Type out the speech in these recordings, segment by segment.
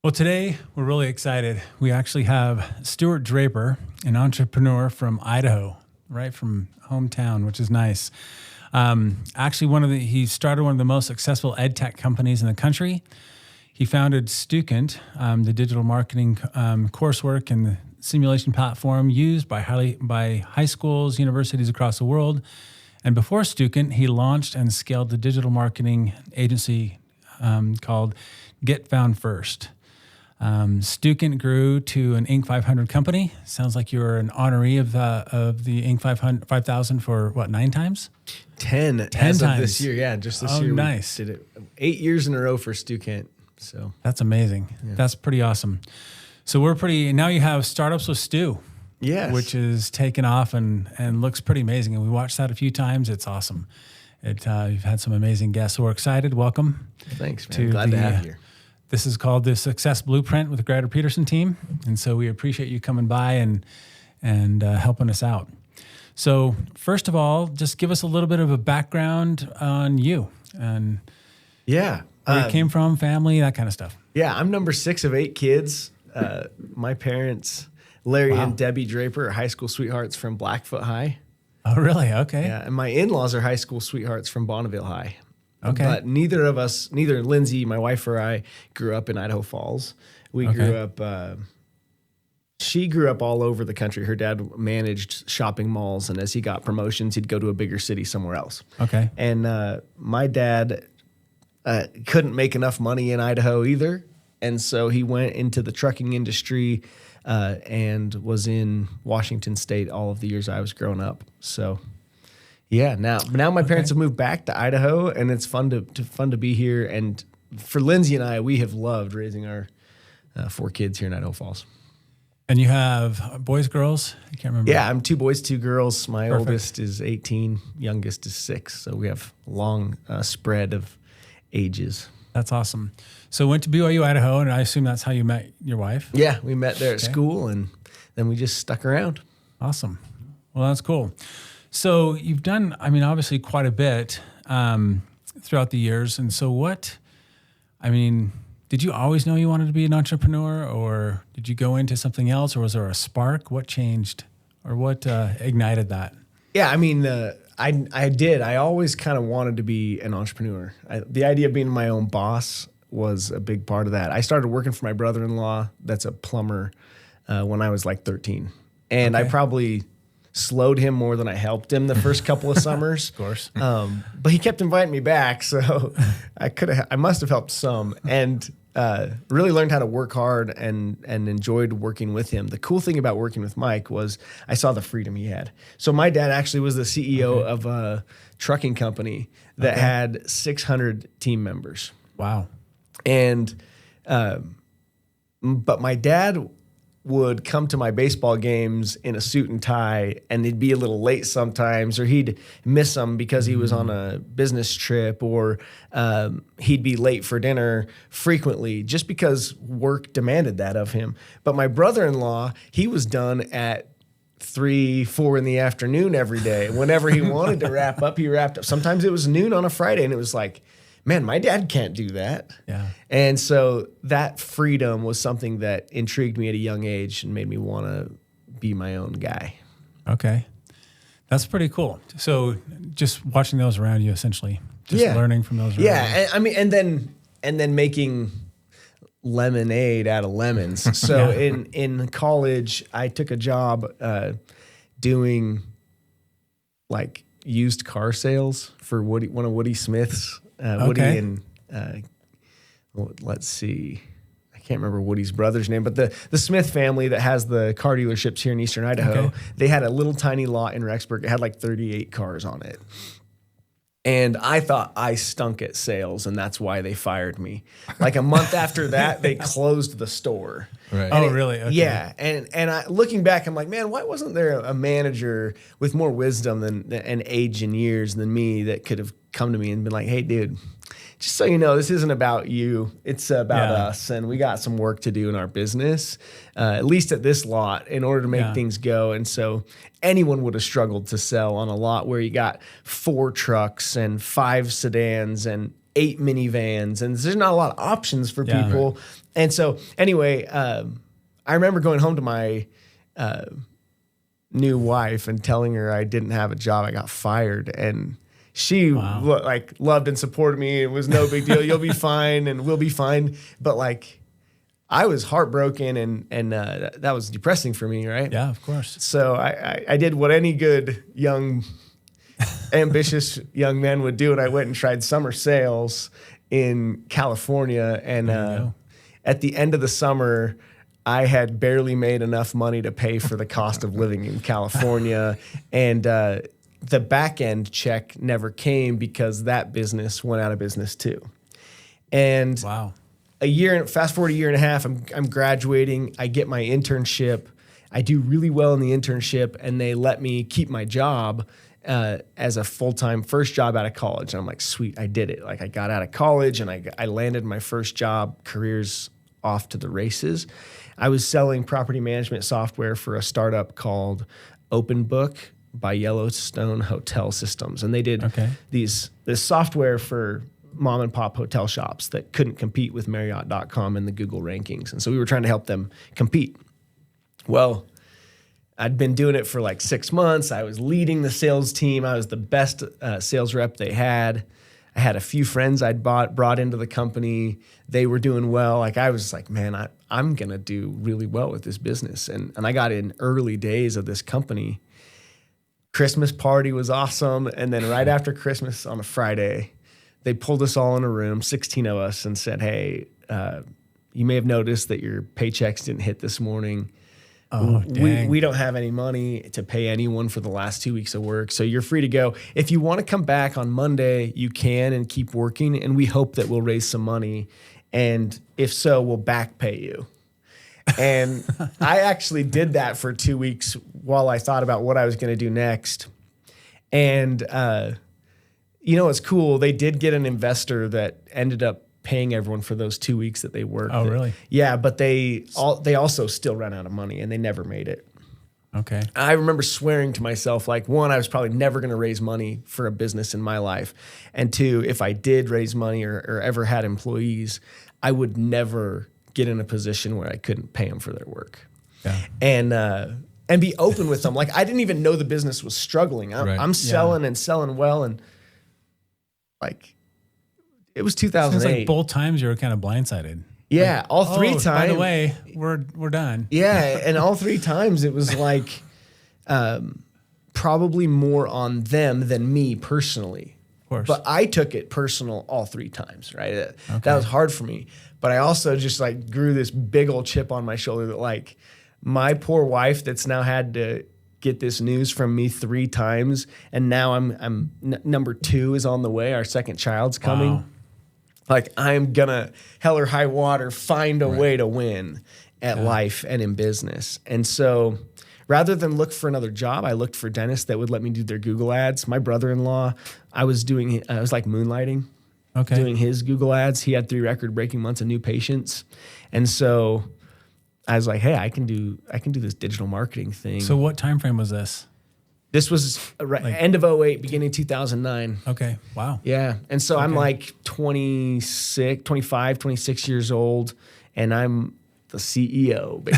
Well, today we're really excited. We actually have Stuart Draper, an entrepreneur from Idaho, right from hometown, which is nice. Actually, he started one of the most successful edtech companies in the country. He founded Stukent, the digital marketing coursework and the simulation platform used by high schools, universities across the world. And before Stukent, he launched and scaled the digital marketing agency called Get Found First. Stukent grew to an Inc. 500 company. Sounds like you were an honoree of the Inc. 5000 for what, 9 times? 10 as times. of this year. Yeah, just this year. Nice. We did it 8 years in a row for Stukent. So that's amazing. Yeah. That's pretty awesome. So now you have Startups with Stu. Yes. Which is taken off and looks pretty amazing. And we watched that a few times. It's awesome. You've had some amazing guests. So we're excited. Welcome. Thanks, man. Glad to have you here. This is called the Success Blueprint with the Grader Peterson team. And so we appreciate you coming by and helping us out. So first of all, just give us a little bit of a background on you and where you came from, family, that kind of stuff. Yeah, I'm number 6 of 8 kids. My parents, Larry and Debbie Draper, are high school sweethearts from Blackfoot High. Oh, really? Okay. Yeah, and my in-laws are high school sweethearts from Bonneville High. Okay. But neither Lindsay, my wife, or I grew up in Idaho Falls. We grew up, she grew up all over the country. Her dad managed shopping malls, and as he got promotions, he'd go to a bigger city somewhere else. Okay. And my dad couldn't make enough money in Idaho either, and so he went into the trucking industry and was in Washington State all of the years I was growing up. So... yeah, now my parents have moved back to Idaho, and it's fun to be here. And for Lindsay and I, we have loved raising our 4 kids here in Idaho Falls. And you have boys, girls? I can't remember. Yeah, I'm 2 boys, 2 girls. My Perfect. oldest is 18, youngest is 6. So we have a long spread of ages. That's awesome. So went to BYU, Idaho, and I assume that's how you met your wife? Yeah, we met there at school, and then we just stuck around. Awesome. Well, that's cool. So you've done, obviously quite a bit throughout the years. And so did you always know you wanted to be an entrepreneur, or did you go into something else, or was there a spark? What changed, or what ignited that? Yeah, I did. I always kind of wanted to be an entrepreneur. The idea of being my own boss was a big part of that. I started working for my brother-in-law that's a plumber when I was like 13. And I probably slowed him more than I helped him the first couple of summers. Of course. But he kept inviting me back, so I must have helped some, and really learned how to work hard and enjoyed working with him. The cool thing about working with Mike was I saw the freedom he had. So my dad actually was the CEO of a trucking company that had 600 team members. Wow. And but my dad would come to my baseball games in a suit and tie, and he'd be a little late sometimes, or he'd miss them because he was on a business trip, or he'd be late for dinner frequently just because work demanded that of him. But my brother-in-law, he was done at 3, 4 in the afternoon every day. Whenever he wanted to wrap up, he wrapped up. Sometimes it was noon on a Friday, and it was like, man, my dad can't do that. Yeah. And so that freedom was something that intrigued me at a young age and made me want to be my own guy. Okay. That's pretty cool. So just watching those around you, essentially, just learning from those around you. Yeah. And then making lemonade out of lemons. So in college, I took a job doing like used car sales for one of Woody Smith's. Woody and let's see, I can't remember Woody's brother's name, but the Smith family that has the car dealerships here in Eastern Idaho, they had a little tiny lot in Rexburg. It had like 38 cars on it. And I thought I stunk at sales, and that's why they fired me. Like a month after that, they closed the store. Right. Really? Okay. Yeah. And looking back, I'm like, man, why wasn't there a manager with more wisdom and age and years than me that could have come to me and been like, hey, dude, just so you know, this isn't about you. It's about us, and we got some work to do in our business, at least at this lot, in order to make things go. And so anyone would have struggled to sell on a lot where you got 4 trucks and 5 sedans and 8 minivans, and there's not a lot of options for people. Right. And so anyway, I remember going home to my new wife and telling her I didn't have a job. I got fired, and she like loved and supported me. It was no big deal. You'll be fine, and we'll be fine. But like, I was heartbroken, and that was depressing for me, right? Yeah, of course. So I did what any good young, ambitious young man would do, and I went and tried summer sales in California. And at the end of the summer, I had barely made enough money to pay for the cost of living in California, and the back end check never came because that business went out of business too. And fast forward a year and a half, I'm graduating. I get my internship. I do really well in the internship, and they let me keep my job as a full-time first job out of college. And I'm like, sweet, I did it. Like, I got out of college and I landed my first job. Career's off to the races. I was selling property management software for a startup called OpenBook by Yellowstone Hotel Systems. And they did this software for mom and pop hotel shops that couldn't compete with Marriott.com in the Google rankings. And so we were trying to help them compete. Well, I'd been doing it for like 6 months. I was leading the sales team. I was the best sales rep they had. I had a few friends I'd brought into the company. They were doing well. Like, I was like, man, I'm going to do really well with this business. And I got in early days of this company. Christmas party was awesome. And then right after Christmas on a Friday, they pulled us all in a room, 16 of us, and said, hey, you may have noticed that your paychecks didn't hit this morning. Oh, dang. We don't have any money to pay anyone for the last 2 weeks of work, so you're free to go. If you want to come back on Monday, you can and keep working, and we hope that we'll raise some money. And if so, we'll back pay you. And I actually did that for 2 weeks while I thought about what I was going to do next. And it's cool. They did get an investor that ended up paying everyone for those 2 weeks that they worked. Oh, really? Yeah, but they also still ran out of money, and they never made it. Okay. I remember swearing to myself, like, one, I was probably never going to raise money for a business in my life. And two, if I did raise money or ever had employees, I would never get in a position where I couldn't pay them for their work. Yeah. And be open with them. Like, I didn't even know the business was struggling. I'm selling and selling well, and like, it was 2008. Sounds like both times you were kind of blindsided. Yeah, like, all three times. By the way, we're done. Yeah, and all three times it was like probably more on them than me personally. Of course. But I took it personal all three times, right? That was hard for me. But I also just like grew this big old chip on my shoulder that like my poor wife that's now had to get this news from me 3 times, and now I'm number 2 is on the way. Our second child's coming. Wow. Like, I'm gonna hell or high water find a way to win at life and in business. And so rather than look for another job, I looked for dentists that would let me do their Google ads. My brother-in-law, I was like moonlighting, doing his Google ads. He had 3 record-breaking months of new patients. And so I was like, hey, I can do this digital marketing thing. So what time frame was this? This was end of 2008, beginning 2009. Okay. Wow. Yeah. And so I'm like 25, 26 years old, and I'm the CEO, baby.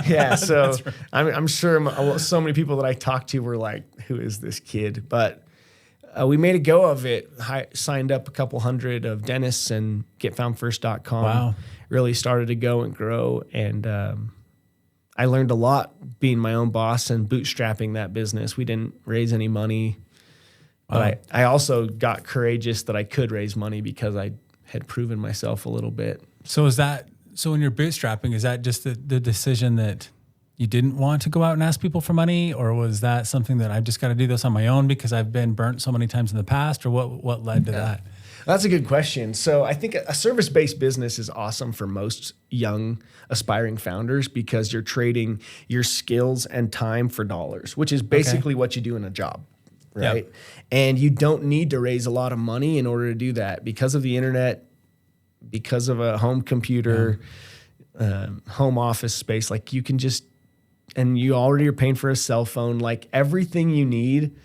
Yeah. So right. I'm sure so many people that I talked to were like, who is this kid? But we made a go of it. Signed up a couple hundred of dentists, and getfoundfirst.com. Wow. Really started to go and grow. And I learned a lot being my own boss and bootstrapping that business. We didn't raise any money, but I also got courageous that I could raise money because I had proven myself a little bit. So when you're bootstrapping, is that just the decision that you didn't want to go out and ask people for money, or was that something that I've just got to do this on my own because I've been burnt so many times in the past, or what led to that? That's a good question. So I think a service-based business is awesome for most young aspiring founders because you're trading your skills and time for dollars, which is basically what you do in a job, right? Yep. And you don't need to raise a lot of money in order to do that because of the internet, because of a home computer, home office space. Like, you can just, and you already are paying for a cell phone. Like, everything you need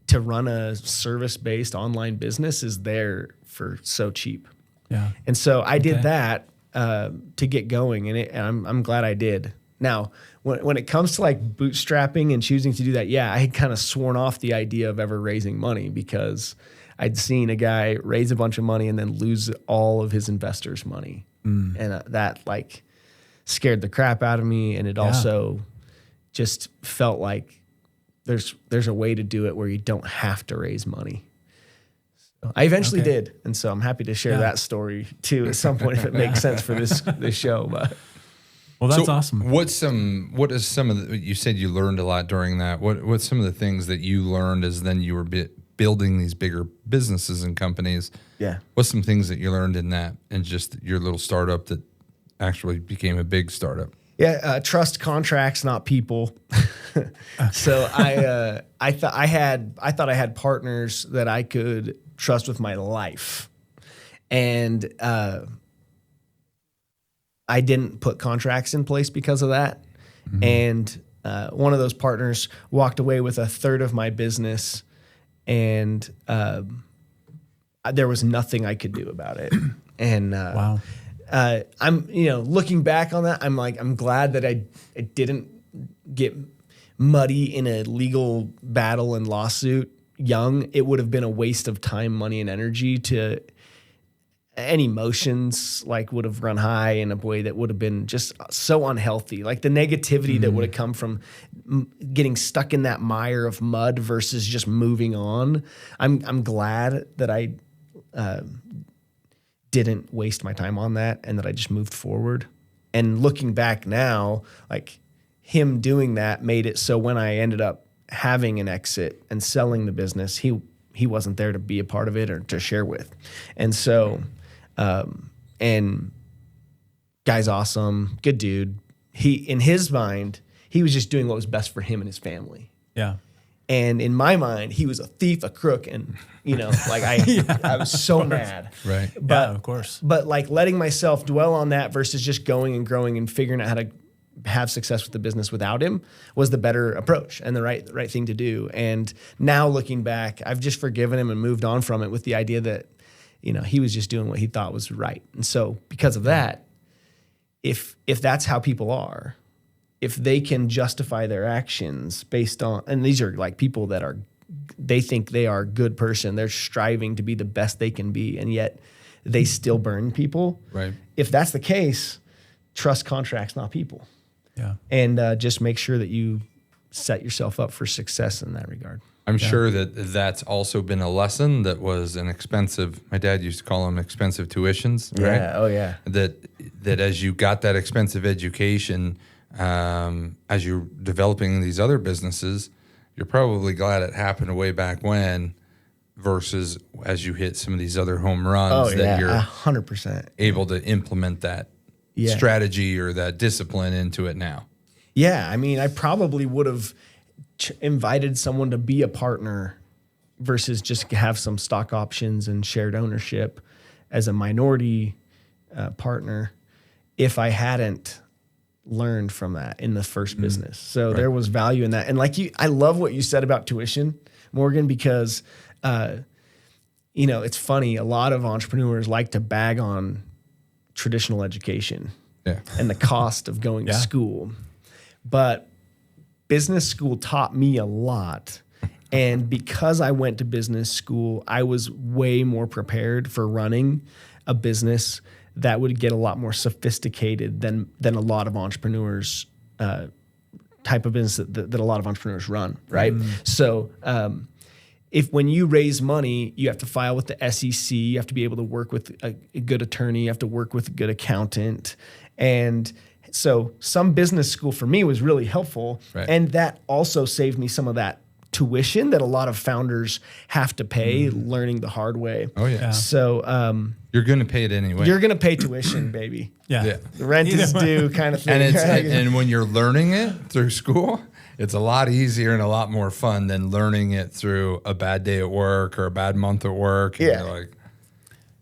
to run a service-based online business is there for so cheap. Yeah. And so I did that to get going, and I'm glad I did. Now, when it comes to like bootstrapping and choosing to do that, yeah, I had kind of sworn off the idea of ever raising money because I'd seen a guy raise a bunch of money and then lose all of his investors' money. And that like scared the crap out of me. And it also just felt like there's a way to do it where you don't have to raise money. So I eventually did. And so I'm happy to share that story too at some point if it makes sense for this show. But well, that's awesome. What is some of the, you said you learned a lot during that. What's some of the things that you learned as then you were building these bigger businesses and companies? Yeah. What's some things that you learned in that and just your little startup that actually became a big startup? Yeah, trust contracts, not people. So I thought I had partners that I could trust with my life, and I didn't put contracts in place because of that. Mm-hmm. And one of those partners walked away with a third of my business, and there was nothing I could do about it. And wow. I'm, looking back on that, I'm glad that I didn't get muddy in a legal battle and lawsuit young. It would have been a waste of time, money, and energy and emotions like would have run high in a way that would have been just so unhealthy. Like the negativity that would have come from getting stuck in that mire of mud versus just moving on. I'm glad that I didn't waste my time on that and that I just moved forward. And looking back now, like him doing that made it so when I ended up having an exit and selling the business, he wasn't there to be a part of it or to share with. And so, and guy's awesome, good dude. In his mind, he was just doing what was best for him and his family. Yeah. And in my mind, he was a thief, a crook, and I was so mad. Right. But, yeah, of course. But like letting myself dwell on that versus just going and growing and figuring out how to have success with the business without him was the better approach and the right thing to do. And now looking back, I've just forgiven him and moved on from it with the idea that, he was just doing what he thought was right. And so because of that, if that's how people are, if they can justify their actions based on, and these are like people that they think they are a good person, they're striving to be the best they can be, and yet they still burn people. Right. If that's the case, trust contracts, not people. Yeah. And just make sure that you set yourself up for success in that regard. I'm sure that's also been a lesson that was an expensive, my dad used to call them expensive tuitions, right? Yeah, oh yeah. That as you got that expensive education, as you're developing these other businesses, you're probably glad it happened way back when versus as you hit some of these other home runs that you're 100% able to implement that strategy or that discipline into it now. Yeah, I mean, I probably would have invited someone to be a partner versus just have some stock options and shared ownership as a minority partner if I hadn't learned from that in the first business. So there was value in that. And I love what you said about tuition, Morgan, because, it's funny. A lot of entrepreneurs like to bag on traditional education and the cost of going to school. But business school taught me a lot. And because I went to business school, I was way more prepared for running a business that would get a lot more sophisticated than a lot of entrepreneurs, type of business that a lot of entrepreneurs run, right? So when you raise money, you have to file with the SEC, you have to be able to work with a good attorney, you have to work with a good accountant. And so some business school for me was really helpful. Right. And that also saved me some of that tuition that a lot of founders have to pay learning the hard way. Oh, yeah. So you're going to pay it anyway. you're going to pay tuition, baby. Yeah. The rent is due kind of thing. And when you're learning it through school, it's a lot easier and a lot more fun than learning it through a bad day at work or a bad month at work. And you're like,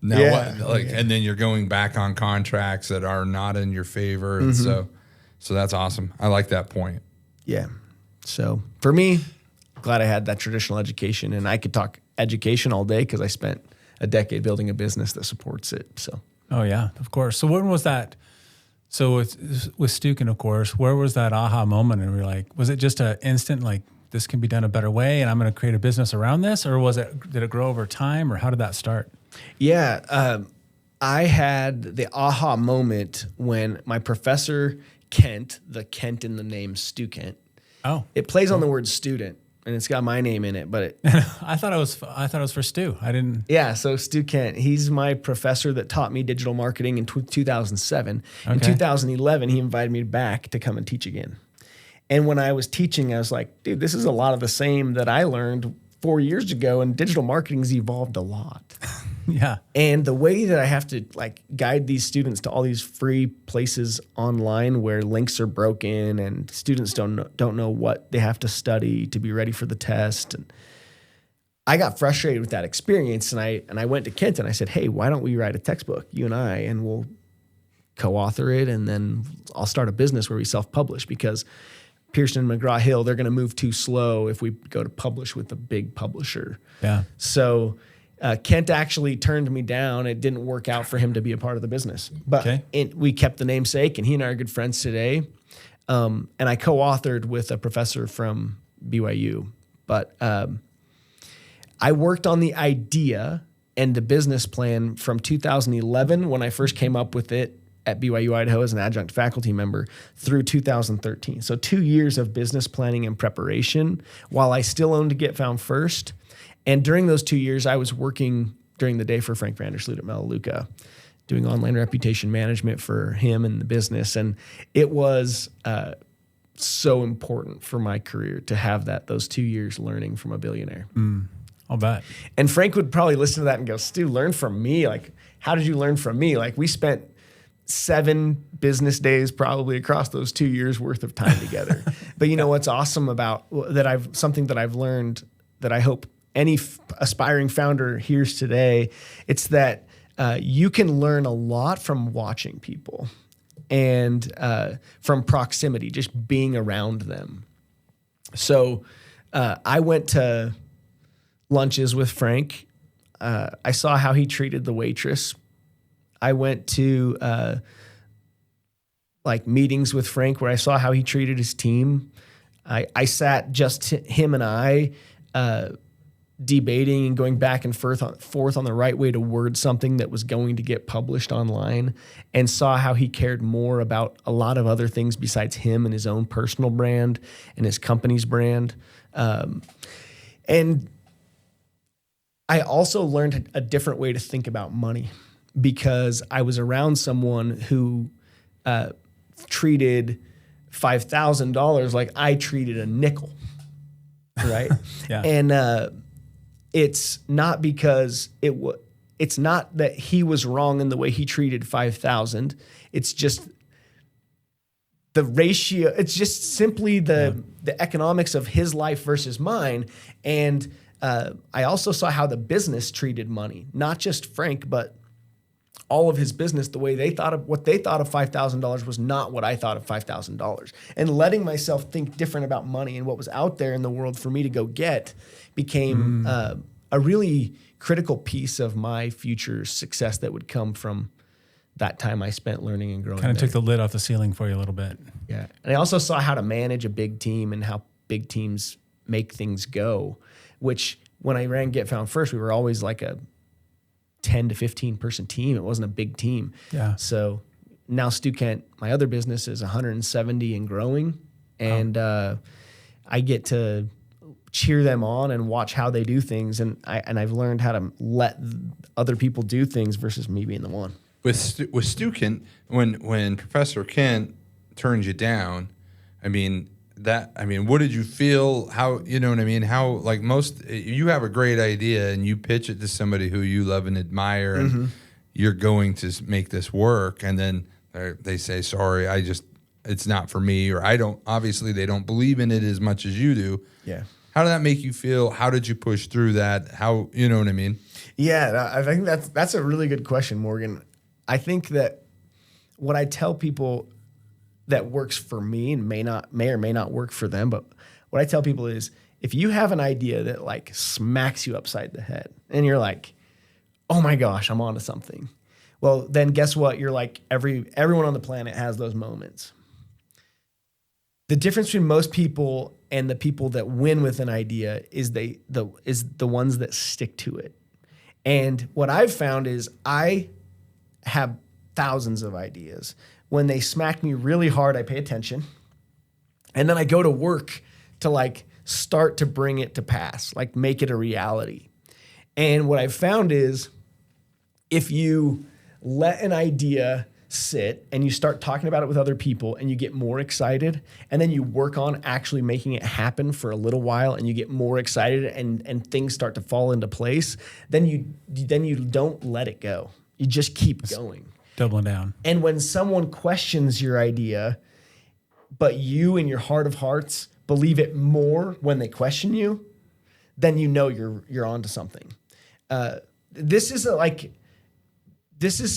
now what? And then you're going back on contracts that are not in your favor. And so that's awesome. I like that point. Yeah. So for me, glad I had that traditional education, and I could talk education all day because I spent a decade building a business that supports it. So. Oh yeah, of course. So when was that? So with Stukent, of course, where was that aha moment? And we were like, was it just an instant, like, this can be done a better way and I'm going to create a business around this? Or did it grow over time, or how did that start? Yeah. I had the aha moment when my professor, Kent, the Kent in the name Stukent. Oh, it plays on the word student, and it's got my name in it, but it, I thought it was for Stu. I didn't. Yeah, so Stu Kent, he's my professor that taught me digital marketing in 2007. In Okay. 2011, he invited me back to come and teach again. And when I was teaching, I was like, dude, this is a lot of the same that I learned 4 years ago, and digital marketing's evolved a lot. Yeah. And the way that I have to like guide these students to all these free places online where links are broken and students don't know what they have to study to be ready for the test. And I got frustrated with that experience, and I went to Kent and I said, hey, why don't we write a textbook, you and I, and we'll co-author it, and then I'll start a business where we self-publish, because Pearson and McGraw-Hill, they're going to move too slow if we go to publish with a big publisher. Yeah. So Kent actually turned me down. It didn't work out for him to be a part of the business. But we kept the namesake, and he and I are good friends today. And I co-authored with a professor from BYU. But I worked on the idea and the business plan from 2011 when I first came up with it at BYU Idaho as an adjunct faculty member through 2013. So 2 years of business planning and preparation while I still owned Get Found First. And during those 2 years, I was working during the day for Frank Vandersloot at Melaleuca, doing online reputation management for him and the business. And it was so important for my career to have those 2 years learning from a billionaire. I'll bet. And Frank would probably listen to that and go, Stu, learn from me. Like, how did you learn from me? Like, we spent 7 business days probably across those 2 years worth of time together. But you know what's awesome about that? Something that I've learned that I hope any aspiring founder hears today, it's that you can learn a lot from watching people and from proximity, just being around them. So I went to lunches with Frank. I saw how he treated the waitress. I went to like meetings with Frank where I saw how he treated his team. I sat just him and I debating and going back and forth on the right way to word something that was going to get published online, and saw how he cared more about a lot of other things besides him and his own personal brand and his company's brand. And I also learned a different way to think about money, because I was around someone who treated $5,000 like I treated a nickel, right? Yeah. And it's not because it's not that he was wrong in the way he treated 5,000. It's just the ratio. It's just simply the economics of his life versus mine. And I also saw how the business treated money, not just Frank, but all of his business. The way they thought of what they thought of $5,000 was not what I thought of $5,000. And letting myself think different about money and what was out there in the world for me to go get became a really critical piece of my future success that would come from that time I spent learning and growing. Kind of took the lid off the ceiling for you a little bit. Yeah. And I also saw how to manage a big team and how big teams make things go, which when I ran Get Found First, we were always like a 10 to 15 person team. It wasn't a big team. Yeah. So now Stukent, my other business, is 170 and growing. And I get to cheer them on and watch how they do things. And I've learned how to let other people do things versus me being the one. With Stukent, when Professor Kent turned you down, what did you feel? How, you know what I mean? How, like, you have a great idea and you pitch it to somebody who you love and admire, and you're going to make this work, and then they say, sorry, it's not for me, or obviously they don't believe in it as much as you do. Yeah. How did that make you feel? How did you push through that? How, you know what I mean? Yeah, I think that's a really good question, Morgan. I think that what I tell people that works for me and may or may not work for them, but what I tell people is, if you have an idea that like smacks you upside the head and you're like, oh my gosh, I'm onto something. Well, then guess what? You're like everyone on the planet has those moments. The difference between most people and the people that win with an idea is the ones that stick to it. And what I've found is I have thousands of ideas. When they smack me really hard, I pay attention. And then I go to work to like start to bring it to pass, like make it a reality. And what I've found is if you let an idea sit and you start talking about it with other people and you get more excited, and then you work on actually making it happen for a little while and you get more excited and things start to fall into place, then you don't let it go. You just keep going. Doubling down. And when someone questions your idea, but you in your heart of hearts believe it more when they question you, then you know you're onto something. This is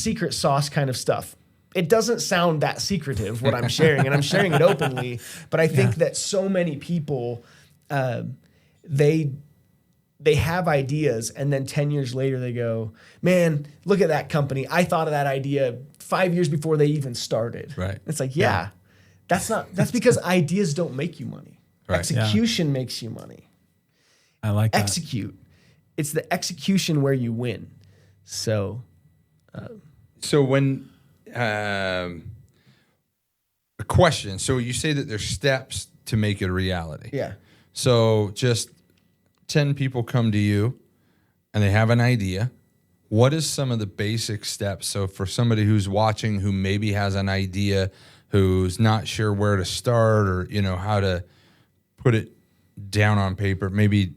secret sauce kind of stuff. It doesn't sound that secretive what I'm sharing, and I'm sharing it openly. But I think that so many people, they have ideas, and then 10 years later they go, "Man, look at that company! I thought of that idea 5 years before they even started." Right. It's like, that's because ideas don't make you money. Right. Execution makes you money. I like that. Execute. It's the execution where you win. So when a question, so you say that there's steps to make it a reality. yeah. So just 10 people come to you and they have an idea. What is some of the basic steps? So for somebody who's watching, who maybe has an idea, who's not sure where to start or, how to put it down on paper, maybe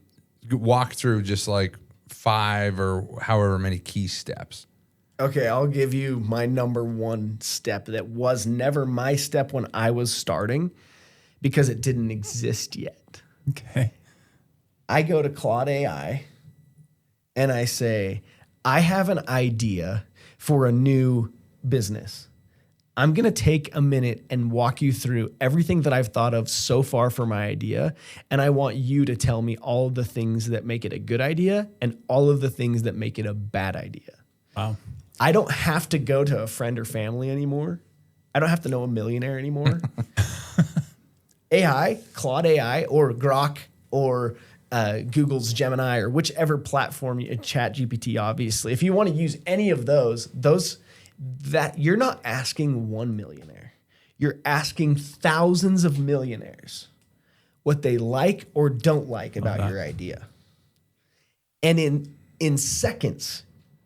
walk through just like 5 or however many key steps. Okay, I'll give you my number one step that was never my step when I was starting because it didn't exist yet. Okay. I go to Claude AI and I say, I have an idea for a new business. I'm going to take a minute and walk you through everything that I've thought of so far for my idea. And I want you to tell me all of the things that make it a good idea and all of the things that make it a bad idea. Wow. I don't have to go to a friend or family anymore. I don't have to know a millionaire anymore. AI, Claude AI, or Grok, or Google's Gemini, or whichever platform, ChatGPT, obviously. If you want to use any of those that you're not asking one millionaire. You're asking thousands of millionaires what they like or don't like about your idea. And in seconds,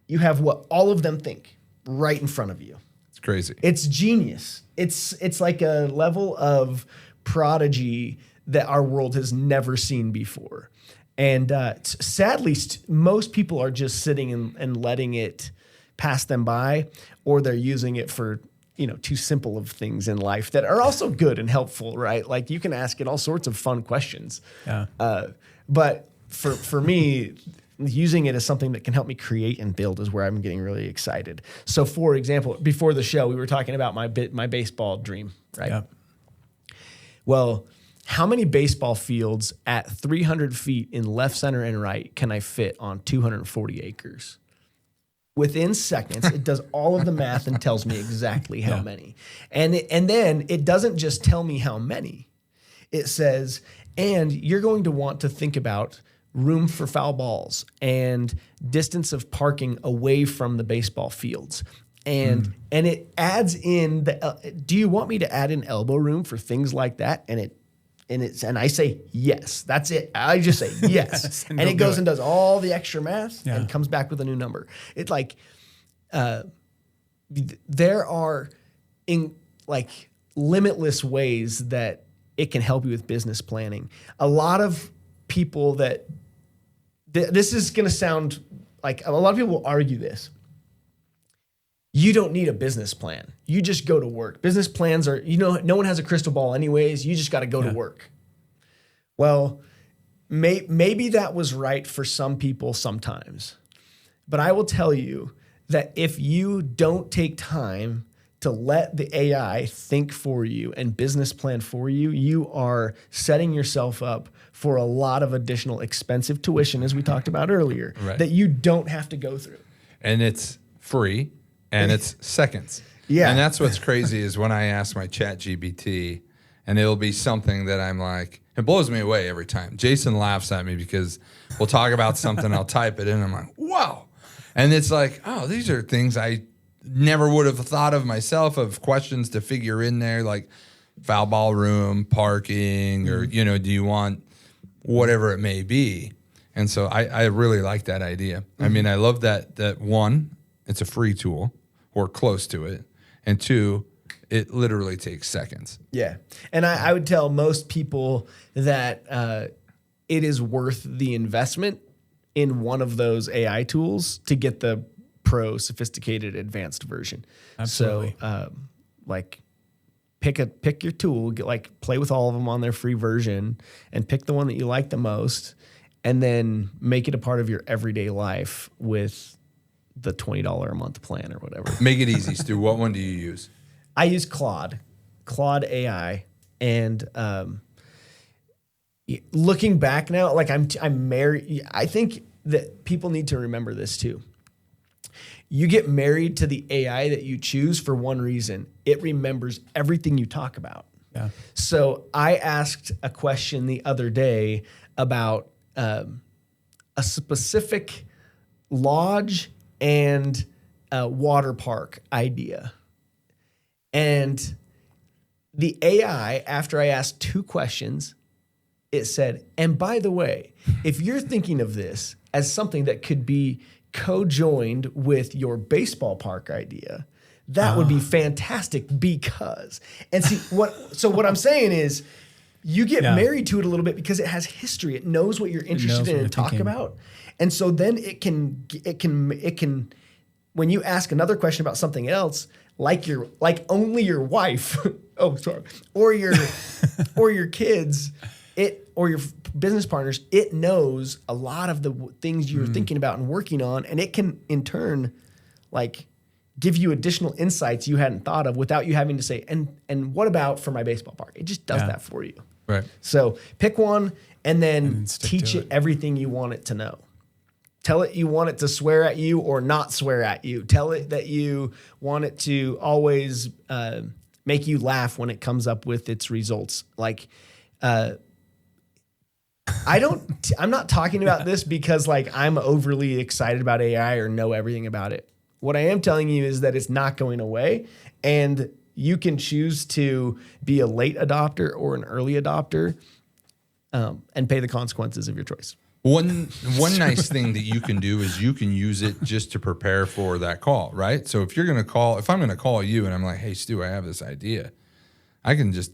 you have what all of them think right in front of you. It's crazy. It's genius. It's like a level of prodigy that our world has never seen before. And sadly, most people are just sitting and letting it pass them by, or they're using it for too simple of things in life that are also good and helpful, right? Like you can ask it all sorts of fun questions. Yeah. But for me, using it as something that can help me create and build is where I'm getting really excited. So, for example, before the show, we were talking about my baseball dream, right? Yeah. Well, how many baseball fields at 300 feet in left, center, and right can I fit on 240 acres? Within seconds, it does all of the math and tells me exactly how many. And then it doesn't just tell me how many. It says, and you're going to want to think about room for foul balls and distance of parking away from the baseball fields. And it adds in do you want me to add in elbow room for things like that? And I say yes. That's it. I just say yes. And it goes and does all the extra math and comes back with a new number. It's like there are limitless ways that it can help you with business planning. A lot of people this is going to sound like a lot of people will argue this. You don't need a business plan. You just go to work. Business plans are, no one has a crystal ball anyways. You just got to go to work. Well, maybe that was right for some people sometimes. But I will tell you that if you don't take time to let the AI think for you and business plan for you, you are setting yourself up for a lot of additional expensive tuition, as we talked about earlier, that you don't have to go through. And it's free and it's seconds. Yeah. And that's what's crazy is when I ask my ChatGPT, and it'll be something that I'm like, it blows me away every time. Jason laughs at me because we'll talk about something, I'll type it in, and I'm like, wow. And it's like, oh, these are things I never would have thought of myself, of questions to figure in there, like foul ball room, parking, or, you know, do you want whatever it may be. And so I really like that idea. I mean, I love that one, it's a free tool or close to it. And two, it literally takes seconds. Yeah. And I would tell most people that it is worth the investment in one of those AI tools to get the pro sophisticated advanced version. Absolutely. So like pick your tool, play with all of them on their free version and pick the one that you like the most, and then make it a part of your everyday life with the $20 a month plan or whatever. Make it easy, Stu. What one do you use? I use Claude AI, and looking back now, like I'm married. I think that people need to remember this too. You get married to the AI that you choose for one reason. It remembers everything you talk about. Yeah. So I asked a question the other day about a specific lodge and water park idea. And the AI, after I asked 2 questions, it said, and by the way, if you're thinking of this as something that could be co-joined with your baseball park idea, that would be fantastic because, and see what I'm saying is you get married to it a little bit because it has history. It knows what you're interested in and talk about. And so then it can, when you ask another question about something else, like only your wife, or your kids, or your business partners, it knows a lot of the things you're thinking about and working on, and it can in turn like give you additional insights you hadn't thought of without you having to say, and what about for my baseball park? It just does that for you. Right. So pick one and then teach it everything you want it to know. Tell it you want it to swear at you or not swear at you. Tell it that you want it to always make you laugh when it comes up with its results. Like, I'm not talking about this because like I'm overly excited about AI or know everything about it. What I am telling you is that it's not going away, and you can choose to be a late adopter or an early adopter, and pay the consequences of your choice. One nice thing that you can do is you can use it just to prepare for that call, right? So if I'm going to call you and I'm like, hey, Stu, I have this idea, I can just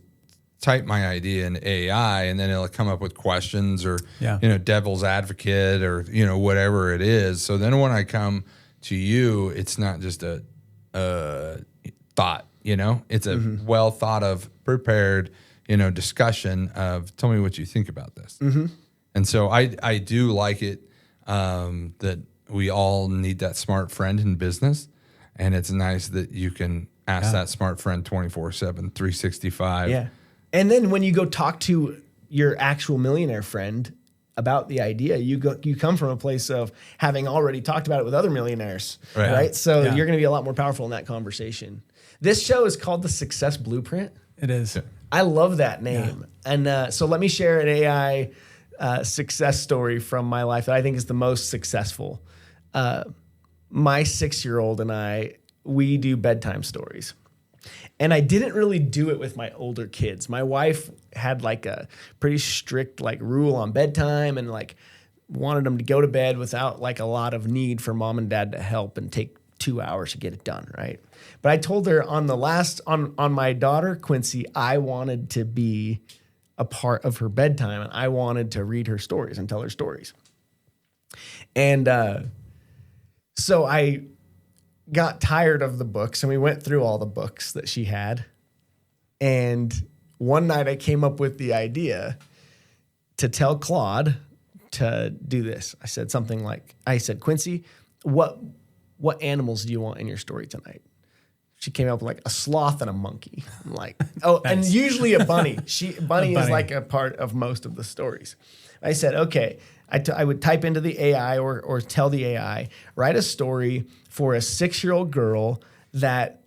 type my idea in AI and then it'll come up with questions or, devil's advocate or, whatever it is. So then when I come to you, it's not just a thought, it's a well thought of, prepared, discussion of, tell me what you think about this. Mm-hmm. And so I do like it that we all need that smart friend in business. And it's nice that you can ask that smart friend 24/7, 365. Yeah. And then when you go talk to your actual millionaire friend about the idea, you come from a place of having already talked about it with other millionaires, right? So you're going to be a lot more powerful in that conversation. This show is called The Success Blueprint. It is. I love that name. Yeah. And so let me share an AI success story from my life that I think is the most successful. My 6-year-old and I, we do bedtime stories. And I didn't really do it with my older kids. My wife had like a pretty strict like rule on bedtime and like wanted them to go to bed without like a lot of need for mom and dad to help and take 2 hours to get it done, right? But I told her on my daughter, Quincy, I wanted to be a part of her bedtime and I wanted to read her stories and tell her stories. And so I got tired of the books and we went through all the books that she had. And one night I came up with the idea to tell Claude to do this. I said something like, Quincy, what animals do you want in your story tonight? She came up with like a sloth and a monkey. I'm like, oh, and usually a bunny. Bunny is like a part of most of the stories. I said, okay, I would type into the AI or tell the AI, write a story for a 6-year-old girl that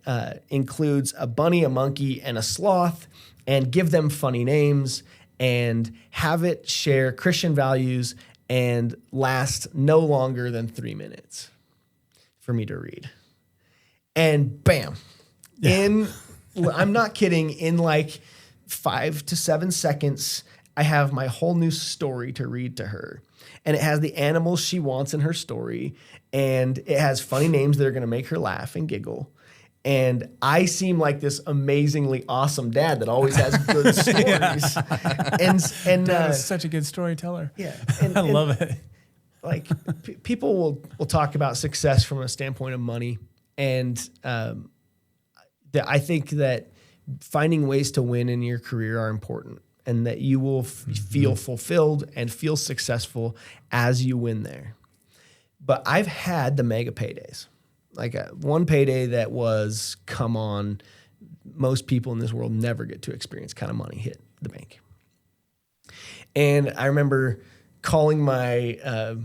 includes a bunny, a monkey, and a sloth, and give them funny names and have it share Christian values and last no longer than 3 minutes for me to read. And bam, I'm not kidding, in like 5 to 7 seconds, I have my whole new story to read to her. And it has the animals she wants in her story. And it has funny names that are going to make her laugh and giggle. And I seem like this amazingly awesome dad that always has good stories. And Dad is such a good storyteller. Yeah. I love it. Like people will talk about success from a standpoint of money. And I think that finding ways to win in your career are important, and that you will feel fulfilled and feel successful as you win there. But I've had the mega paydays, like one payday that was, come on, most people in this world never get to experience kind of money hit the bank. And I remember calling my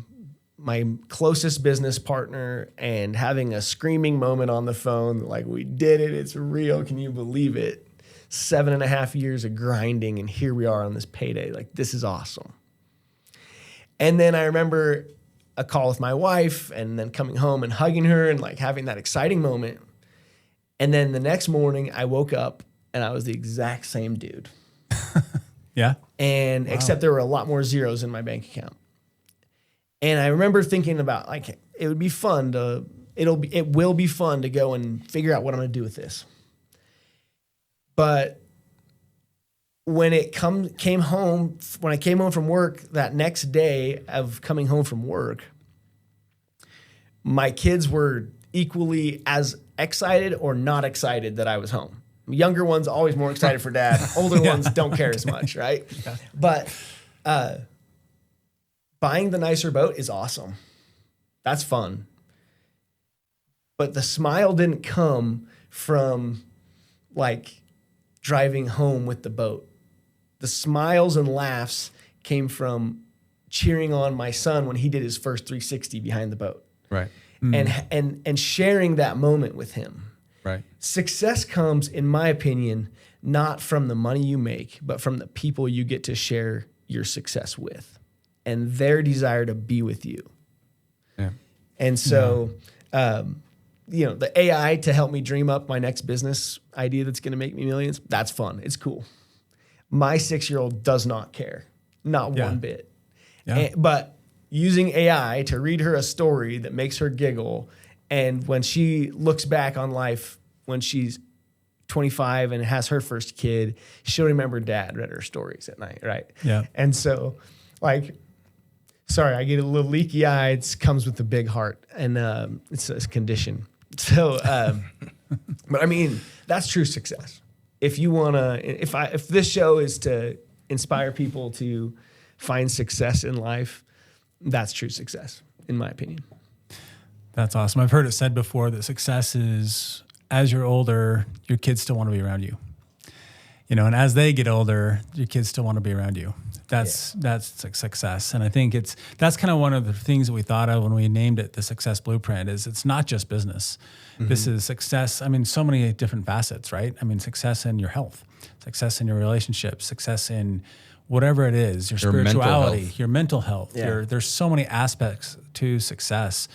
my closest business partner and having a screaming moment on the phone, like, we did it, it's real, can you believe it? 7.5 years of grinding, and here we are on this payday. Like, this is awesome. And then I remember a call with my wife, and then coming home and hugging her and like having that exciting moment. And then the next morning I woke up and I was the exact same dude. Yeah. And except there were a lot more zeros in my bank account. And I remember thinking about, like, it will be fun to go and figure out what I'm going to do with this. But when I came home from work that next day of coming home from work, my kids were equally as excited or not excited that I was home. Younger ones always more excited for dad. Older ones don't care as much, right? Yeah. But buying the nicer boat is awesome. That's fun. But the smile didn't come from like driving home with the boat. The smiles and laughs came from cheering on my son when he did his first 360 behind the boat. Right. And sharing that moment with him. Right. Success comes, in my opinion, not from the money you make, but from the people you get to share your success with and their desire to be with you. Yeah. And so, the AI to help me dream up my next business idea that's going to make me millions, that's fun. It's cool. My 6-year-old does not care, not one bit. Yeah. But using AI to read her a story that makes her giggle, and when she looks back on life when she's 25 and has her first kid, she'll remember dad read her stories at night, right? Yeah. And so, like, sorry, I get a little leaky eye. It comes with a big heart, and it's a condition. So, but I mean, that's true success. If you want to, if this show is to inspire people to find success in life, that's true success, in my opinion. That's awesome. I've heard it said before that success is, as you're older, your kids still want to be around you. And as they get older, your kids still want to be around you. That's success. And I think that's kind of one of the things that we thought of when we named it the Success Blueprint. Is it's not just business. Mm-hmm. This is success. I mean, so many different facets, right? I mean, success in your health, success in your relationships, success in whatever it is, your spirituality, your mental health. There's so many aspects to success.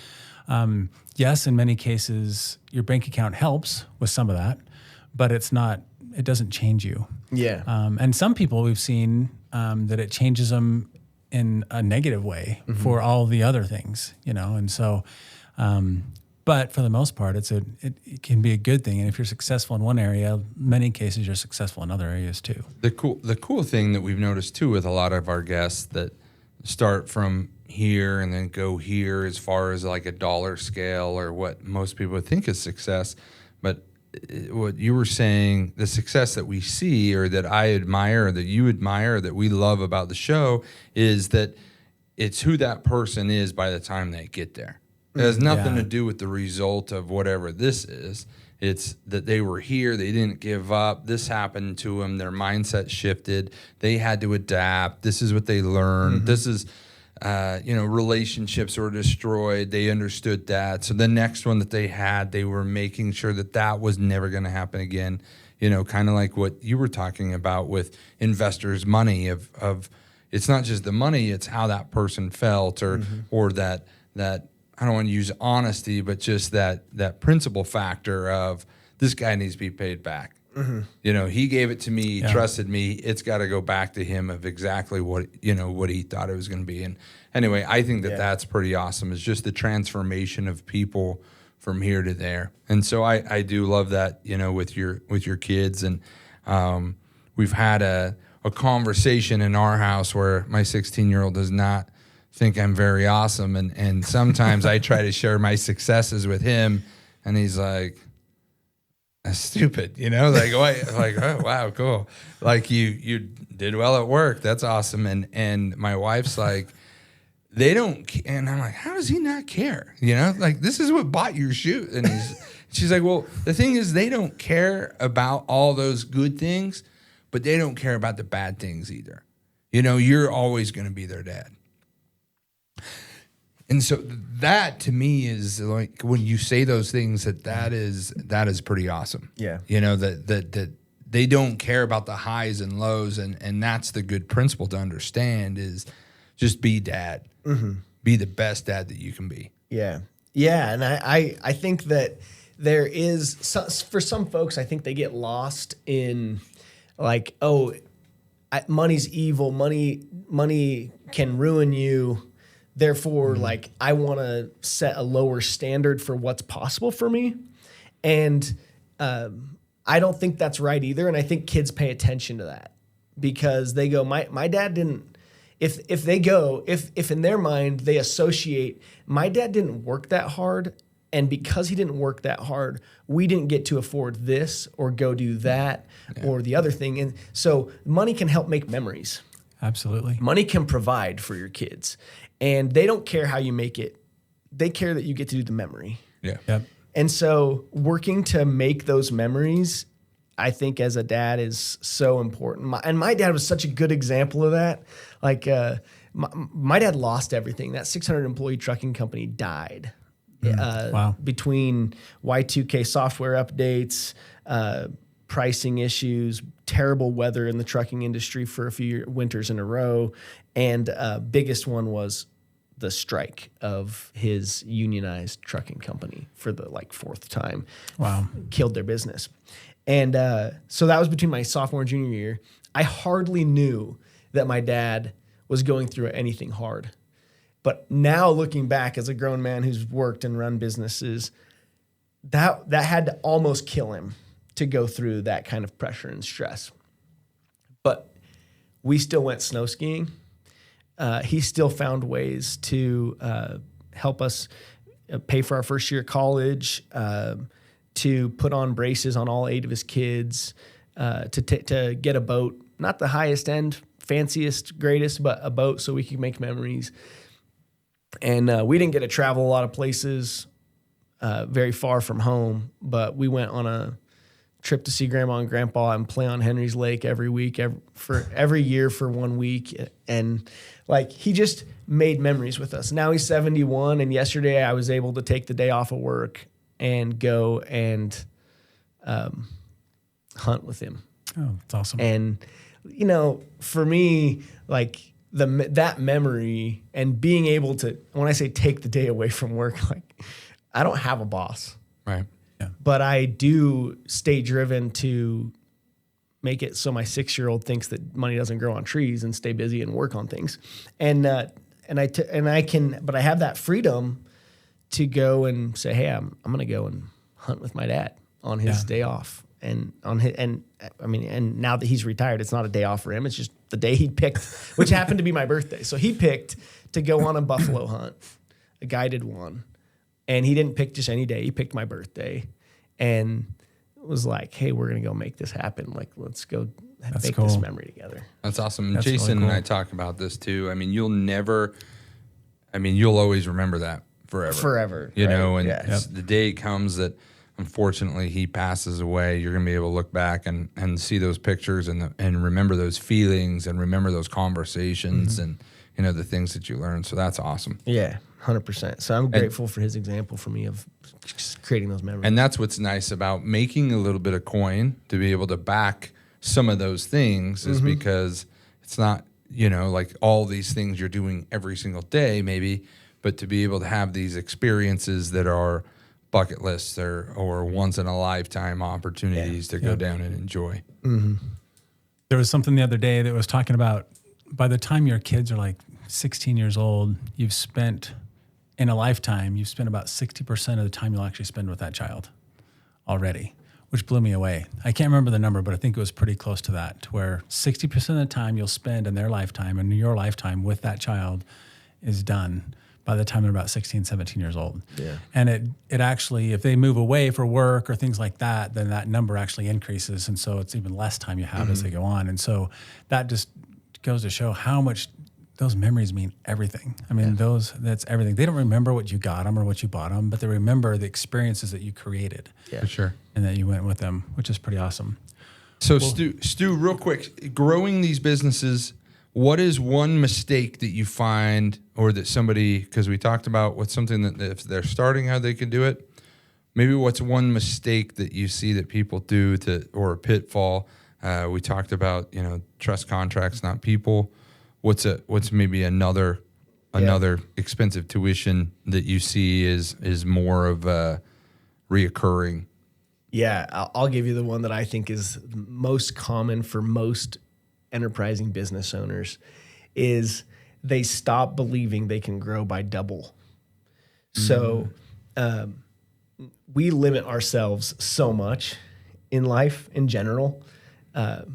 Yes, in many cases, your bank account helps with some of that, but it doesn't change you. Yeah. And some people we've seen that it changes them in a negative way for all the other things, and so, but for the most part, it can be a good thing. And if you're successful in one area, many cases you're successful in other areas too. The cool thing that we've noticed too with a lot of our guests that start from here and then go here as far as like a dollar scale or what most people would think is success, but what you were saying, the success that we see or that I admire, that you admire, that we love about the show is that it's who that person is by the time they get there. It has nothing to do with the result of whatever this is. It's that they were here. They didn't give up. This happened to them. Their mindset shifted. They had to adapt. This is what they learned. This is, relationships were destroyed. They understood that. So the next one that they had, they were making sure that that was never going to happen again. Kind of like what you were talking about with investors' money of it's not just the money, it's how that person felt or that I don't want to use honesty, but just that principle factor of this guy needs to be paid back. He gave it to me, trusted me. It's got to go back to him of exactly what he thought it was going to be. And anyway, I think that's pretty awesome. It's just the transformation of people from here to there. And so I do love that, with your kids. And we've had a conversation in our house where my 16-year-old does not think I'm very awesome. And sometimes I try to share my successes with him, and he's like, that's stupid, like, oh, wow, cool. Like you did well at work. That's awesome. And my wife's like, they don't, and I'm like, how does he not care? Like, this is what bought your shoe. And she's like, well, the thing is, they don't care about all those good things, but they don't care about the bad things either. You're always going to be their dad. And so that to me is like, when you say those things, that is pretty awesome. Yeah. That they don't care about the highs and lows. And that's the good principle to understand is just be dad. Be the best dad that you can be. Yeah. Yeah. And I think that there is, for some folks, I think they get lost in like, money's evil. Money can ruin you. Therefore, like, I want to set a lower standard for what's possible for me. And I don't think that's right either. And I think kids pay attention to that because they go, my dad didn't, if in their mind they associate, my dad didn't work that hard, and because he didn't work that hard, we didn't get to afford this or go do that or the other thing. And so money can help make memories. Absolutely. Money can provide for your kids, and they don't care how you make it. They care that you get to do the memory. Yeah. Yep. And so working to make those memories, I think as a dad, is so important. My dad was such a good example of that. Like my dad lost everything. That 600 employee trucking company died. Wow. Between Y2K software updates, pricing issues, terrible weather in the trucking industry for a few winters in a row, and biggest one was the strike of his unionized trucking company for the fourth time. Wow. Killed their business. And so that was between my sophomore and junior year. I hardly knew that my dad was going through anything hard. But now looking back as a grown man who's worked and run businesses, that had to almost kill him to go through that kind of pressure and stress. But we still went snow skiing. He still found ways to help us pay for our first year of college, to put on braces on all 8 of his kids, to get a boat, not the highest end, fanciest, greatest, but a boat so we could make memories. And we didn't get to travel a lot of places very far from home, but we went on a trip to see Grandma and Grandpa and play on Henry's Lake every week, every year for 1 week. And he just made memories with us. Now he's 71, and yesterday I was able to take the day off of work and go and hunt with him. Oh, that's awesome. And, for me, that memory and being able to, when I say take the day away from work, I don't have a boss. Right. Yeah. But I do stay driven to make it so my 6-year-old thinks that money doesn't grow on trees and stay busy and work on things. And I have that freedom to go and say, hey, I'm going to go and hunt with my dad on his day off. And now that he's retired, it's not a day off for him. It's just the day he picked, which happened to be my birthday. So he picked to go on a buffalo hunt, a guided one. And he didn't pick just any day. He picked my birthday and was like, hey, we're going to go make this happen. Let's go make this memory together. That's awesome. That's Jason really cool. and I talk about this too. You'll always remember that. forever. You right? know, and Yeah. the day comes that unfortunately he passes away, you're going to be able to look back and see those pictures and remember those feelings and remember those conversations and, you know, the things that you learned. So that's awesome. Yeah, 100%. So I'm grateful for his example for me of just creating those memories. And that's what's nice about making a little bit of coin to be able to back some of those things is because it's not, you know, like all these things you're doing every single day maybe, but to be able to have these experiences that are bucket lists or once in a lifetime opportunities to go down and enjoy. There was something the other day that was talking about by the time your kids are like 16 years old, you've spent in a lifetime, you've spent about 60% of the time you'll actually spend with that child already, which blew me away. I can't remember the number, but I think it was pretty close to that, to where 60% of the time you'll spend in their lifetime and your lifetime with that child is done by the time they're about 16, 17 years old. Yeah. And it actually, if they move away for work or things like that, then that number actually increases. And so it's even less time you have as they go on. And so that just goes to show how much those memories mean everything. I mean, that's everything. They don't remember what you got them or what you bought them, but they remember the experiences that you created. Yeah. For sure. And that you went with them, which is pretty awesome. So Stu, real quick, growing these businesses, what is one mistake that you find or that somebody, because we talked about what's something that if they're starting, how they can do it, maybe what's one mistake that you see that people do or a pitfall? We talked about, you know, trust contracts, not people. What's maybe another expensive tuition that you see is more of a reoccurring? Yeah, I'll give you the one that I think is most common for most enterprising business owners is they stop believing they can grow by double. So we limit ourselves so much in life in general. A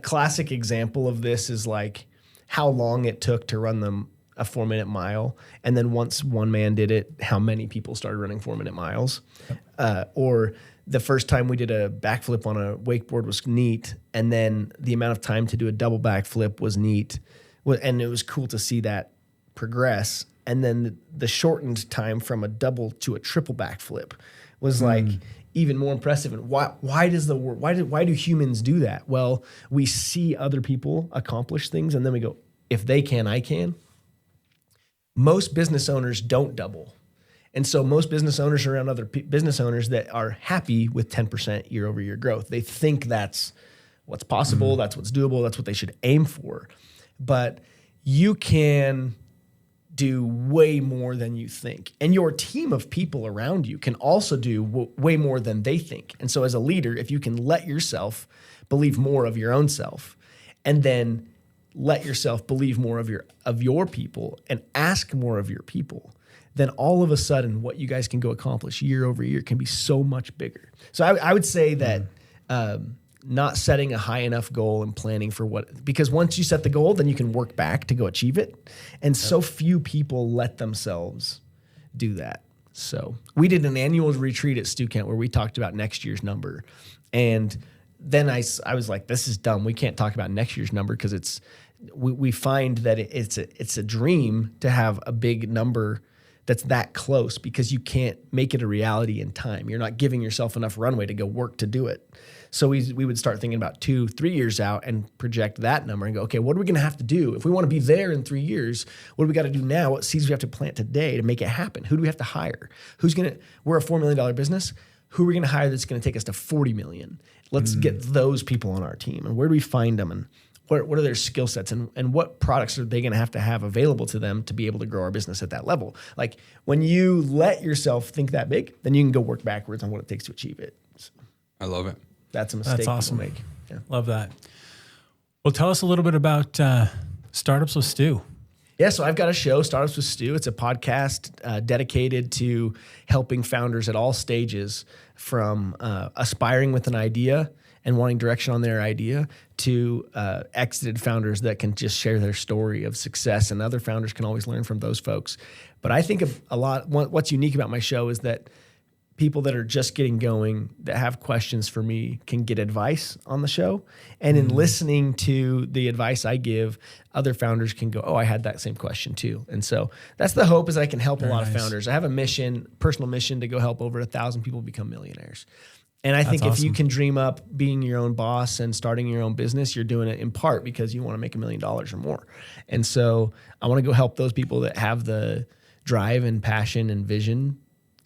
classic example of this is like how long it took to run them a 4-minute mile. And then once one man did it, how many people started running 4-minute miles. Or the first time we did a backflip on a wakeboard was neat. And then the amount of time to do a double backflip was neat. And it was cool to see that progress. And then the shortened time from a double to a triple backflip was like even more impressive. And why do humans do that? Well, we see other people accomplish things and then we go, if they can, I can. Most business owners don't double. And so most business owners are around other business owners that are happy with 10% year over year growth. They think that's what's possible, that's what's doable, that's what they should aim for. But you can do way more than you think. And your team of people around you can also do way more than they think. And so as a leader, if you can let yourself believe more of your own self and then let yourself believe more of your people and ask more of your people, then all of a sudden what you guys can go accomplish year over year can be so much bigger. So I would say that not setting a high enough goal and planning for because once you set the goal, then you can work back to go achieve it. And so few people let themselves do that. So we did an annual retreat at Stukent where we talked about next year's number. And then I was like, this is dumb. We can't talk about next year's number because we find that it's a dream to have a big number that's that close because you can't make it a reality in time. You're not giving yourself enough runway to go work to do it. So we would start thinking about 2-3 years out and project that number and go, okay, what are we going to have to do? If we want to be there in 3 years, what do we got to do now? What seeds do we have to plant today to make it happen? Who do we have to hire? We're a $4 million business. Who are we going to hire that's going to take us to 40 million? Let's get those people on our team. And where do we find them? And what are their skill sets and what products are they going to have available to them to be able to grow our business at that level? Like when you let yourself think that big, then you can go work backwards on what it takes to achieve it. So I love it. that's a mistake That's awesome. people make. Yeah. Love that. Well, tell us a little bit about Startups with Stu. Yeah, so I've got a show, Startups with Stu. It's a podcast dedicated to helping founders at all stages from aspiring with an idea and wanting direction on their idea to exited founders that can just share their story of success, and other founders can always learn from those folks. But I think a lot, what's unique about my show is that people that are just getting going that have questions for me can get advice on the show. And in listening to the advice I give, other founders can go, oh, I had that same question too. And so that's the hope, is I can help a lot of founders. I have a mission, personal mission, to go help over 1,000 people become millionaires. And I think if you can dream up being your own boss and starting your own business, you're doing it in part because you want to make $1 million or more. And so I want to go help those people that have the drive and passion and vision.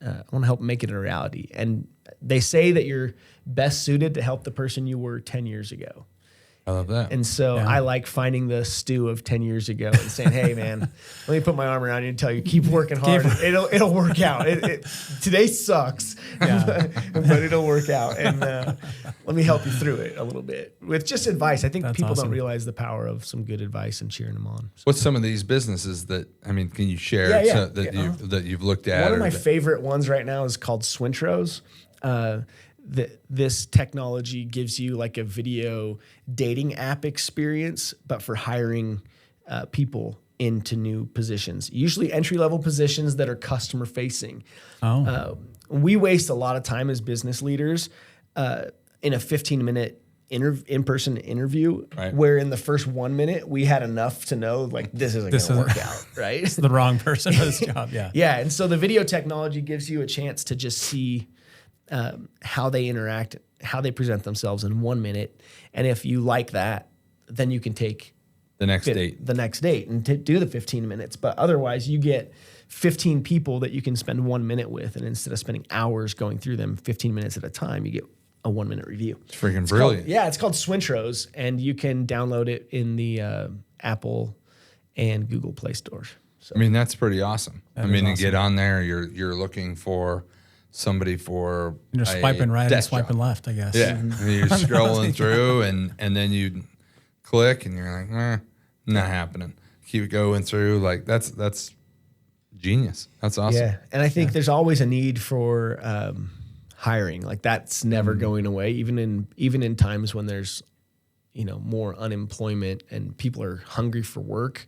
I want to help make it a reality. And they say that you're best suited to help the person you were 10 years ago. I love that. And so I like finding the Stu of 10 years ago and saying, hey, man, let me put my arm around you and tell you, keep working hard. It'll work out. Today sucks, but it'll work out. And let me help you through it a little bit with just advice. I think people don't realize the power of some good advice and cheering them on. So. What's some of these businesses that, I mean, can you share that you've looked at? One of my favorite ones right now is called Swintros. This technology gives you like a video dating app experience, but for hiring people into new positions, usually entry-level positions that are customer facing. We waste a lot of time as business leaders in a 15-minute in-person interview, where in the first 1 minute we had enough to know like this isn't going to work out, right? It's the wrong person for this job, Yeah, and so the video technology gives you a chance to just see how they interact, how they present themselves in 1 minute. And if you like that, then you can take the next date and do the 15 minutes. But otherwise you get 15 people that you can spend 1 minute with. And instead of spending hours going through them 15 minutes at a time, you get a 1 minute review. It's freaking brilliant. It's called Swintros, and you can download it in the Apple and Google Play stores. So. I mean, that's pretty awesome. To get on there, you're looking for somebody for you're swiping right and swiping left, I guess. Yeah, and you're scrolling through, and then you click, and you're like, not happening. Keep going through, like that's genius. That's awesome. Yeah, and I think there's always a need for hiring. Like that's never going away, even in times when there's more unemployment and people are hungry for work.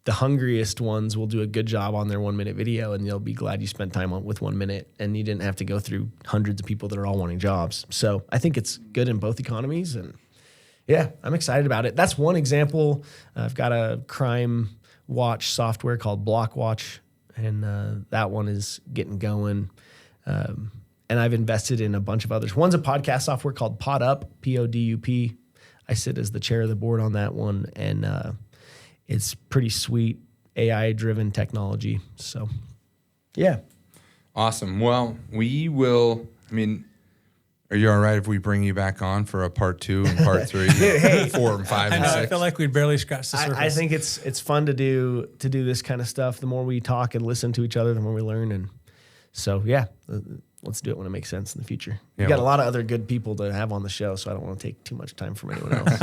The hungriest ones will do a good job on their 1 minute video, and they'll be glad you spent time with 1 minute and you didn't have to go through hundreds of people that are all wanting jobs. So I think it's good in both economies, and I'm excited about it. That's one example. I've got a crime watch software called Blockwatch, and that one is getting going. And I've invested in a bunch of others. One's a podcast software called PodUp, PODUP. I sit as the chair of the board on that one, and it's pretty sweet AI-driven technology. So, Awesome. Well, we will, are you all right if we bring you back on for a part 2 and part 3, 4 and 5 and 6? I feel like we'd barely scratched the surface. I think it's fun to do this kind of stuff. The more we talk and listen to each other, the more we learn. And so, let's do it when it makes sense in the future. We've got a lot of other good people to have on the show, so I don't want to take too much time from anyone else.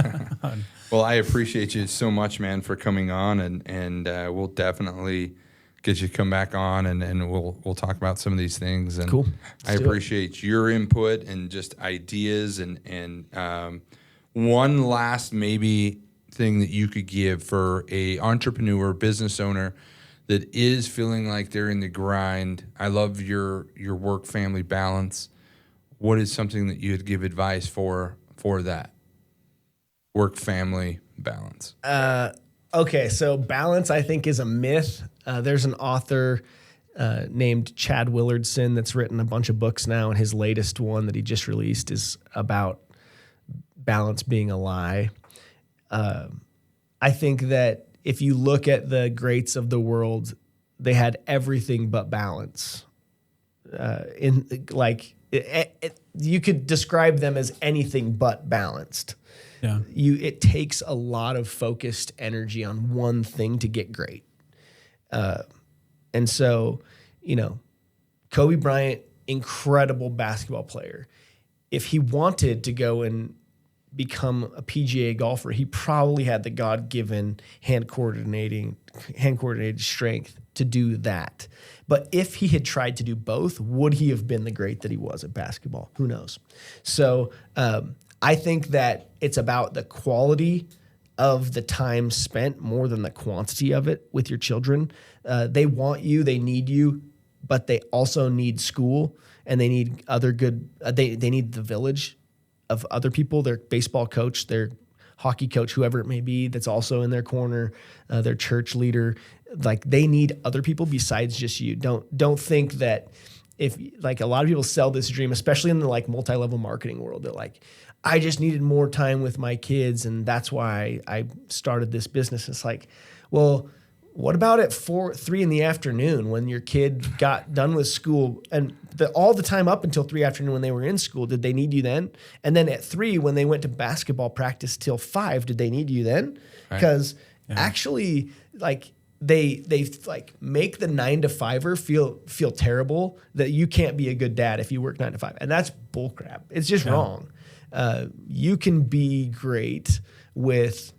Well, I appreciate you so much, man, for coming on, and we'll definitely get you to come back on, and we'll talk about some of these things. And cool. I appreciate your input and just ideas, and one last maybe thing that you could give for a entrepreneur, business owner that is feeling like they're in the grind. I love your work-family balance. What is something that you'd give advice for that work-family balance? Okay, so balance, I think, is a myth. There's an author named Chad Willardson that's written a bunch of books now, and his latest one that he just released is about balance being a lie. I think that if you look at the greats of the world, they had everything but balance. You could describe them as anything but balanced. Yeah. It takes a lot of focused energy on one thing to get great. And so, Kobe Bryant, incredible basketball player. If he wanted to go and become a PGA golfer, he probably had the God-given hand-coordinated strength to do that. But if he had tried to do both, would he have been the great that he was at basketball? Who knows? So I think that it's about the quality of the time spent more than the quantity of it with your children. They want you, they need you. but they also need school, and they need other good, they need the village of other people, their baseball coach, their hockey coach, whoever it may be, that's also in their corner, their church leader. Like, they need other people besides just you. Don't think that if, like, a lot of people sell this dream, especially in the like multi-level marketing world, that like, I just needed more time with my kids, and that's why I started this business. It's like, well, what about at 3 in the afternoon when your kid got done with school, and all the time up until 3 afternoon when they were in school, did they need you then? And then at 3 when they went to basketball practice till 5, did they need you then? Because actually, like, they like make the 9 to 5er feel terrible that you can't be a good dad if you work 9 to 5, and that's bullcrap. It's just wrong. You can be great with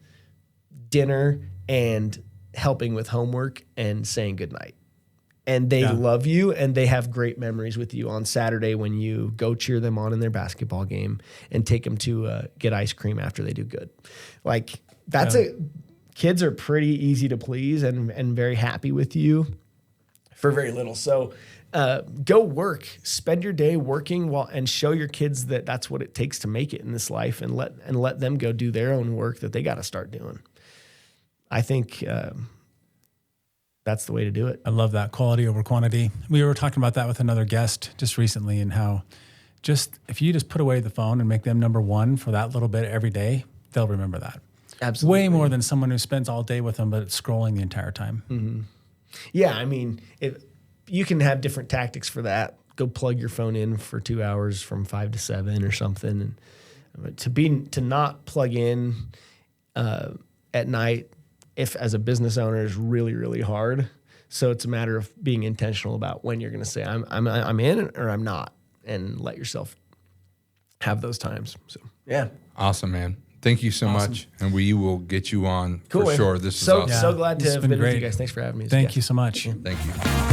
dinner and helping with homework and saying goodnight. And they love you, and they have great memories with you on Saturday when you go cheer them on in their basketball game and take them to get ice cream after they do good. Like, that's kids are pretty easy to please and very happy with you for very little. So go work, spend your day working and show your kids that that's what it takes to make it in this life, and let them go do their own work that they got to start doing. I think that's the way to do it. I love that, quality over quantity. We were talking about that with another guest just recently, and how just if you just put away the phone and make them number one for that little bit every day, they'll remember that. Absolutely. Way more than someone who spends all day with them but scrolling the entire time. Mm-hmm. Yeah, I mean, you can have different tactics for that. Go plug your phone in for 2 hours from 5 to 7 or something. And to not plug in at night, if as a business owner, is really, really hard. So it's a matter of being intentional about when you're going to say I'm in or I'm not, and let yourself have those times. So yeah, awesome, man. Thank you so much, and we will get you on for sure. This is awesome. So glad to have been with you guys. Thanks for having me. Thank you so much. Thank you.